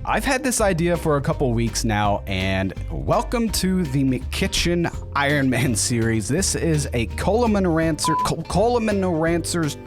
I've had this idea for a couple weeks now, and welcome to the McKitchen Ironman series. This is a Culinaromancer's.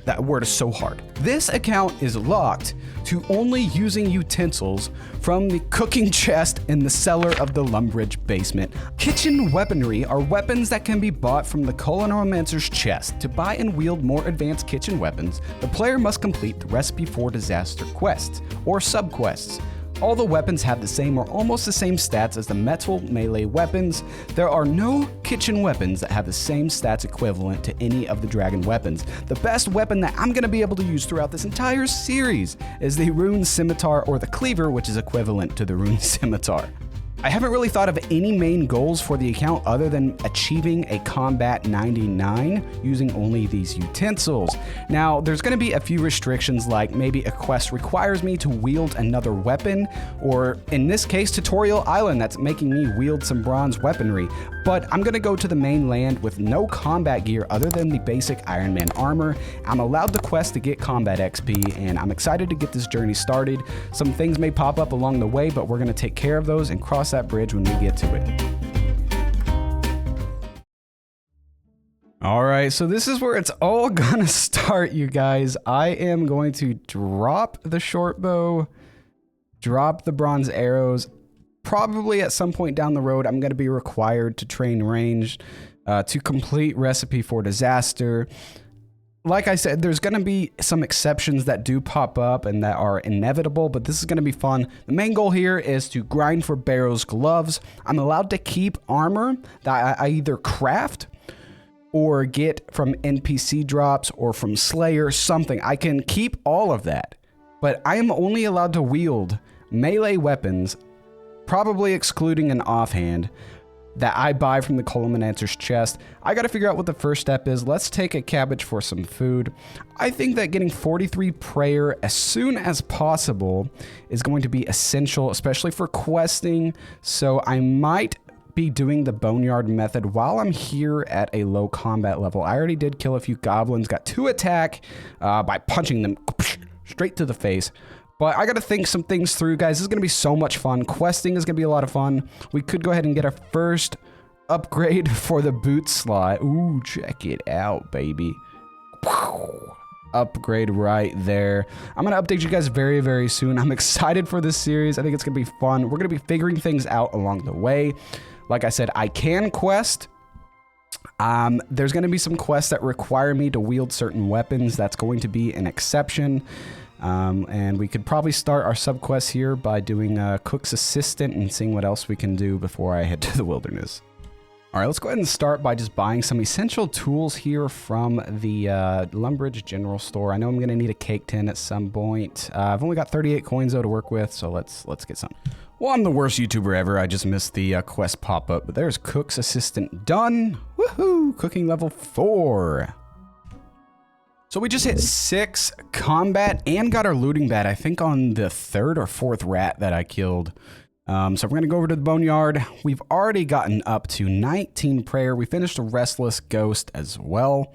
That word is so hard. This account is locked to only using utensils from the cooking chest in the cellar of the Lumbridge basement. Kitchen weaponry are weapons that can be bought from the Culinaromancer's chest. To buy and wield more advanced kitchen weapons, the player must complete the Recipe for Disaster quests, or sub-quests. All the weapons have the same or almost the same stats as the metal melee weapons. There are no kitchen weapons that have the same stats equivalent to any of the dragon weapons. The best weapon that I'm going to be able to use throughout this entire series is the rune scimitar or the cleaver, which is equivalent to the rune scimitar. I haven't really thought of any main goals for the account other than achieving a combat 99 using only these utensils. Now, there's going to be a few restrictions, like maybe a quest requires me to wield another weapon, or in this case, Tutorial Island that's making me wield some bronze weaponry. But I'm going to go to the main land with no combat gear other than the basic Ironman armor. I'm allowed the quest to get combat XP, and I'm excited to get this journey started. Some things may pop up along the way, but we're going to take care of those and cross that bridge when we get to it. All right, so this is where it's all gonna start, you guys. I am going to drop the short bow, drop the bronze arrows. Probably at some point down the road, I'm gonna be required to train ranged to complete Recipe for Disaster. Like I said, there's going to be some exceptions that do pop up and that are inevitable, but this is going to be fun. The main goal here is to grind for Barrow's gloves. I'm allowed to keep armor that I either craft or get from NPC drops or from Slayer, something. I can keep all of that, but I am only allowed to wield melee weapons, probably excluding an offhand, that I buy from the Culinaromancer's chest. I gotta figure out what the first step is. Let's take a cabbage for some food. I think that getting 43 prayer as soon as possible is going to be essential, especially for questing. So I might be doing the Boneyard method while I'm here at a low combat level. I already did kill a few goblins, got 2 attack by punching them straight to the face. But I gotta think some things through, guys. This is gonna be so much fun. Questing is gonna be a lot of fun. We could go ahead and get our first upgrade for the boot slot. Ooh, check it out, baby. Upgrade right there. I'm gonna update you guys very, very soon. I'm excited for this series. I think it's gonna be fun. We're gonna be figuring things out along the way. Like I said, I can quest. There's gonna be some quests that require me to wield certain weapons. That's going to be an exception. And we could probably start our subquest here by doing Cook's Assistant and seeing what else we can do before I head to the wilderness. All right, let's go ahead and start by just buying some essential tools here from the Lumbridge General Store. I know I'm going to need a cake tin at some point. I've only got 38 coins though to work with, so let's get some. Well, I'm the worst YouTuber ever. I just missed the quest pop-up, but there's Cook's Assistant done. Woohoo! Cooking level 4. So we just hit 6 combat and got our looting bat, I think on the 3rd or 4th rat that I killed. So we're going to go over to the Boneyard. We've already gotten up to 19 prayer. We finished a Restless Ghost as well.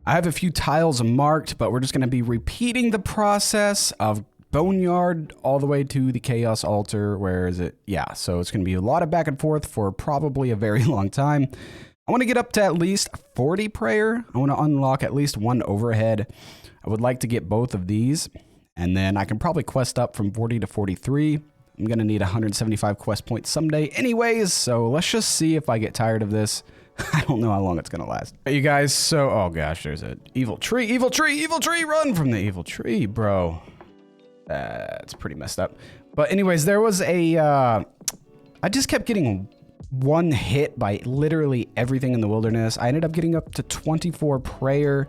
I have a few tiles marked, but we're just going to be repeating the process of Boneyard all the way to the Chaos Altar. Where is it? Yeah, so it's going to be a lot of back and forth for probably a very long time. I want to get up to at least 40 prayer. I want to unlock at least 1 overhead. I would like to get both of these, and then I can probably quest up from 40 to 43. I'm going to need 175 quest points someday anyways, so let's just see if I get tired of this. I don't know how long it's going to last. But you guys, so, oh gosh, there's an evil tree, evil tree, evil tree, run from the evil tree, bro. That's pretty messed up. But anyways, there was a, I just kept getting one hit by literally everything in the wilderness. I ended up getting up to 24 prayer.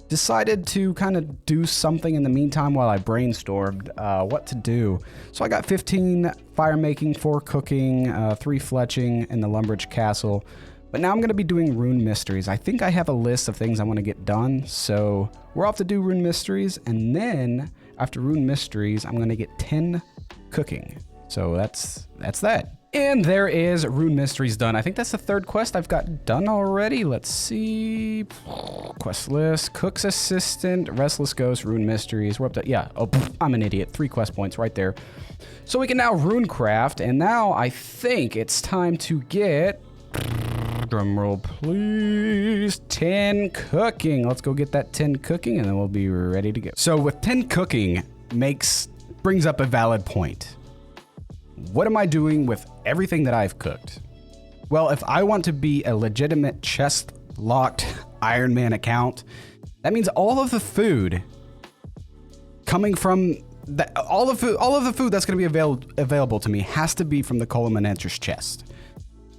Decided to kind of do something in the meantime while I brainstormed what to do. So I got 15 fire making, 4 cooking, 3 fletching in the Lumbridge Castle. But now I'm going to be doing rune mysteries. I think I have a list of things I want to get done. So we're off to do rune mysteries. And then after rune mysteries, I'm going to get 10 cooking. So that's that. And there is Rune Mysteries done. I think that's the third quest I've got done already. Let's see. Quest list, Cook's Assistant, Restless Ghost, Rune Mysteries. We're up to, yeah. Oh, I'm an idiot. 3 quest points right there. So we can now rune craft, and now I think it's time to get, drumroll please, 10 cooking. Let's go get that 10 cooking, and then we'll be ready to go. So with 10 cooking brings up a valid point. What am I doing with everything that I've cooked? Well, if I want to be a legitimate chest-locked Ironman account, that means all of the food coming from all of the food that's going to be available to me has to be from the Culinaromancer's chest.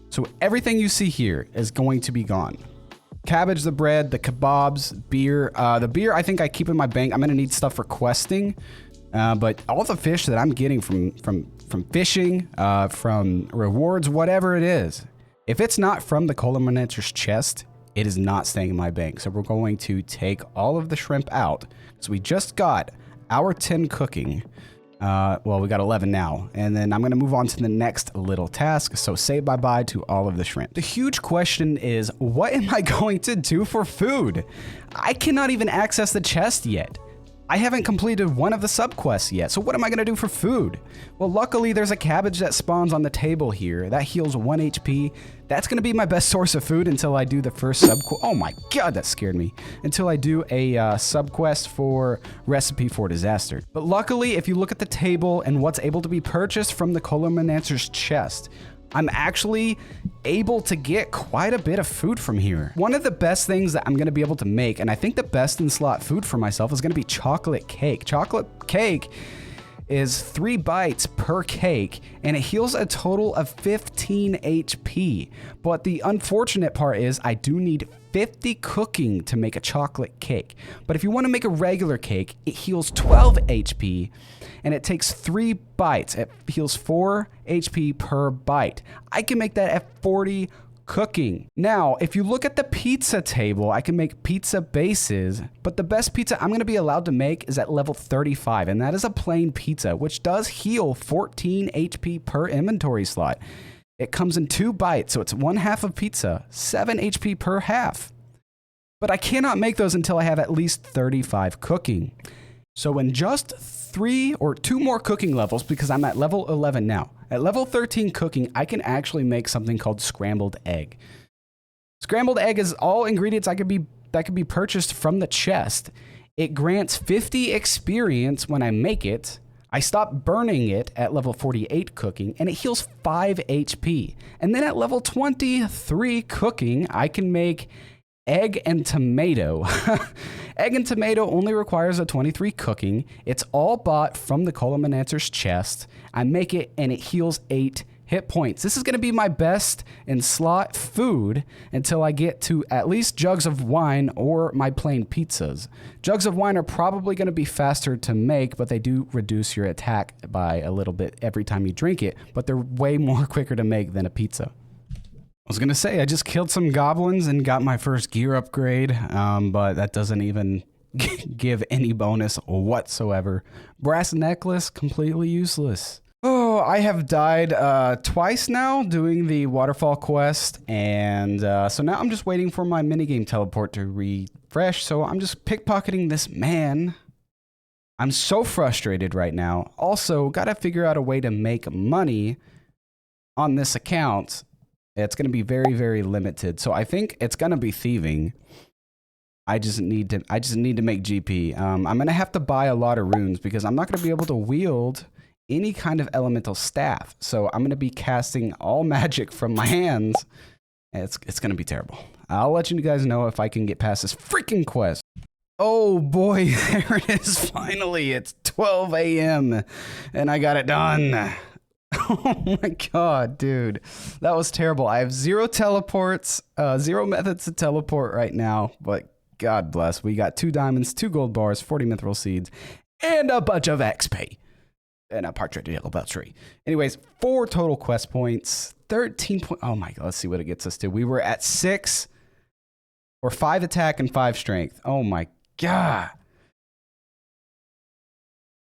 So everything you see here is going to be gone. Cabbage, the bread, the kebabs, beer. The beer I think I keep in my bank. I'm going to need stuff for questing. But all the fish that I'm getting from fishing, from rewards, whatever it is, if it's not from the Culinaromancer's chest, it is not staying in my bank. So we're going to take all of the shrimp out. So we just got our 10 cooking. Well, we got 11 now. And then I'm going to move on to the next little task. So say bye-bye to all of the shrimp. The huge question is, what am I going to do for food? I cannot even access the chest yet. I haven't completed one of the subquests yet, so what am I going to do for food? Well, luckily there's a cabbage that spawns on the table here. That heals 1 HP. That's going to be my best source of food until I do the first subquest. Oh my god, that scared me. Until I do a subquest for Recipe for Disaster. But luckily, if you look at the table and what's able to be purchased from the Culinaromancer's chest, I'm actually able to get quite a bit of food from here. One of the best things that I'm going to be able to make, and I think the best in slot food for myself, is going to be chocolate cake. Chocolate cake is 3 bites per cake, and it heals a total of 15 HP. But the unfortunate part is I do need 50 cooking to make a chocolate cake. But if you want to make a regular cake, it heals 12 HP, and it takes 3 bites. It heals 4 HP per bite. I can make that at 40 cooking. Now, if you look at the pizza table, I can make pizza bases, but the best pizza I'm going to be allowed to make is at level 35, and that is a plain pizza, which does heal 14 HP per inventory slot. It comes in 2 bites, so it's 1/2 of pizza, 7 HP per half. But I cannot make those until I have at least 35 cooking. So in just 3 or 2 more cooking levels, because I'm at level 11 now, at level 13 cooking, I can actually make something called scrambled egg. Scrambled egg is all ingredients that could be purchased from the chest. It grants 50 experience when I make it. I stop burning it at level 48 cooking, and it heals 5 HP. And then at level 23 cooking, I can make egg and tomato. Egg and tomato only requires a 23 cooking. It's all bought from the Culinaromancer's chest. I make it, and it heals 8 hit points. This is going to be my best in slot food until I get to at least jugs of wine or my plain pizzas. Jugs of wine are probably going to be faster to make, but they do reduce your attack by a little bit every time you drink it, but they're way more quicker to make than a pizza. I was going to say, I just killed some goblins and got my first gear upgrade, but that doesn't even give any bonus whatsoever. Brass necklace, completely useless. Oh, I have died twice now doing the waterfall quest, and so now I'm just waiting for my minigame teleport to refresh, so I'm just pickpocketing this man. I'm so frustrated right now. Also, gotta figure out a way to make money on this account. It's gonna be very, very limited, so I think it's gonna be thieving. I just need to make GP. I'm gonna have to buy a lot of runes because I'm not gonna be able to wield any kind of elemental staff. So I'm going to be casting all magic from my hands. It's going to be terrible. I'll let you guys know if I can get past this freaking quest. Oh boy, there it is finally. It's 12 a.m. and I got it done. Oh my god, dude. That was terrible. I have 0 teleports, 0 methods to teleport right now, but God bless. We got 2 diamonds, 2 gold bars, 40 mithril seeds, and a bunch of XP. And a partridge yellow belt tree. Anyways, 4 total quest points, 13 points. Oh my god, let's see what it gets us to. We were at 6 or 5 attack and 5 strength. Oh my god.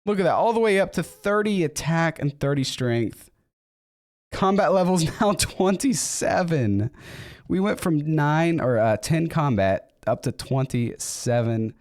Look at that, all the way up to 30 attack and 30 strength. Combat level is now 27. We went from 10 combat up to 27.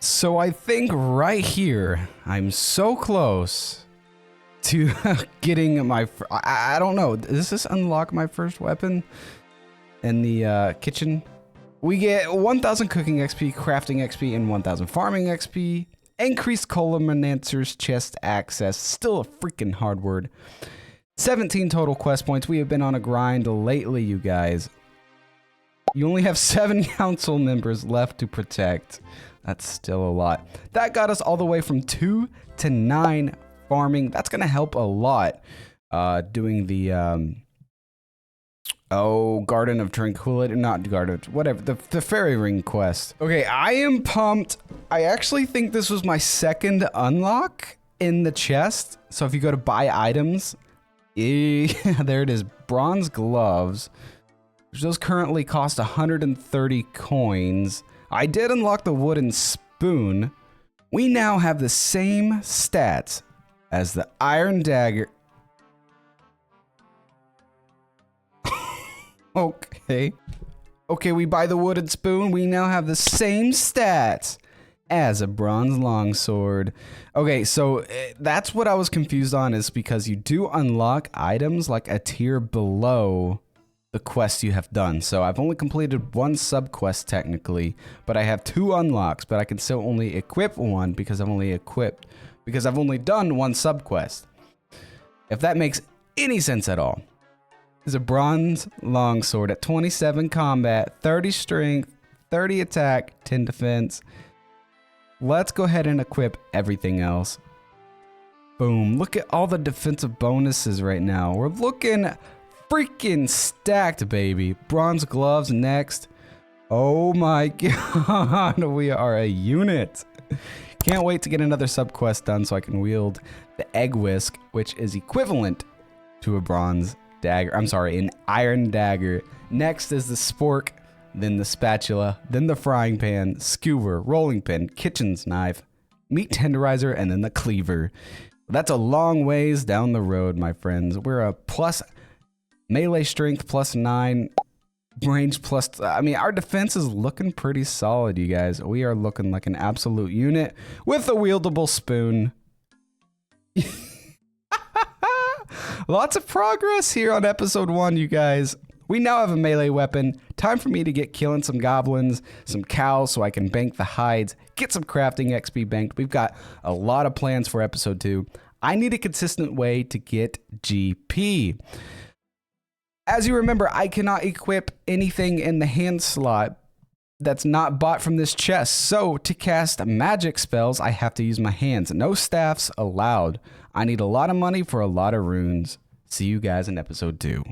So I think right here, I'm so close to getting my, I don't know, does this unlock my first weapon in the kitchen? We get 1000 cooking XP, crafting XP, and 1000 farming XP. Increased Culinaromancer's chest access, still a freaking hard word. 17 total quest points. We have been on a grind lately, you guys. You only have 7 council members left to protect. That's still a lot. That got us all the way from 2 to 9 farming. That's going to help a lot doing the, Garden of Tranquility, not Garden, whatever, the Fairy Ring quest. Okay, I am pumped. I actually think this was my second unlock in the chest. So if you go to buy items, there it is, bronze gloves. Those currently cost 130 coins. I did unlock the wooden spoon. We now have the same stats as the iron dagger. Okay. Okay, we buy the wooden spoon. We now have the same stats as a bronze longsword. Okay, so that's what I was confused on, is because you do unlock items like a tier below the quest you have done. So I've only completed 1 sub-quest technically, but I have 2 unlocks, but I can still only equip 1 because I've only done 1 sub-quest. If that makes any sense at all. Is a bronze longsword at 27 combat, 30 strength, 30 attack, 10 defense. Let's go ahead and equip everything else. Boom, look at all the defensive bonuses right now. We're looking freaking stacked, baby. Bronze gloves next. Oh my god, we are a unit. Can't wait to get another sub-quest done so I can wield the egg whisk, which is equivalent to a bronze dagger. I'm sorry, an iron dagger. Next is the spork, then the spatula, then the frying pan, skewer, rolling pin, kitchen's knife, meat tenderizer, and then the cleaver. That's a long ways down the road, my friends. We're a plus melee strength plus 9, range plus, I mean, our defense is looking pretty solid, you guys. We are looking like an absolute unit with a wieldable spoon. Lots of progress here on episode 1, you guys. We now have a melee weapon. Time for me to get killing some goblins, some cows, so I can bank the hides, get some crafting XP banked. We've got a lot of plans for episode 2. I need a consistent way to get GP. As you remember, I cannot equip anything in the hand slot that's not bought from this chest. So to cast magic spells, I have to use my hands. No staffs allowed. I need a lot of money for a lot of runes. See you guys in episode 2.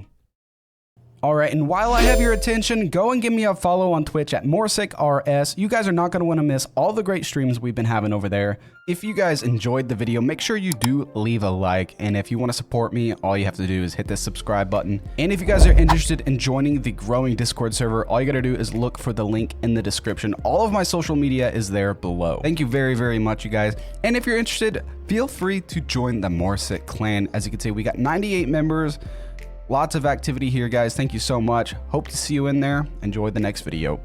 Alright, and while I have your attention, go and give me a follow on Twitch at 𝘺𝙤𝑟s. You guys are not going to want to miss all the great streams we've been having over there. If you guys enjoyed the video, make sure you do leave a like. And if you want to support me, all you have to do is hit the subscribe button. And if you guys are interested in joining the growing Discord server, all you got to do is look for the link in the description. All of my social media is there below. Thank you very, very much, you guys. And if you're interested, feel free to join the 𝘺𝙤 clan. As you can see, we got 98 members. Lots of activity here, guys. Thank you so much. Hope to see you in there. Enjoy the next video.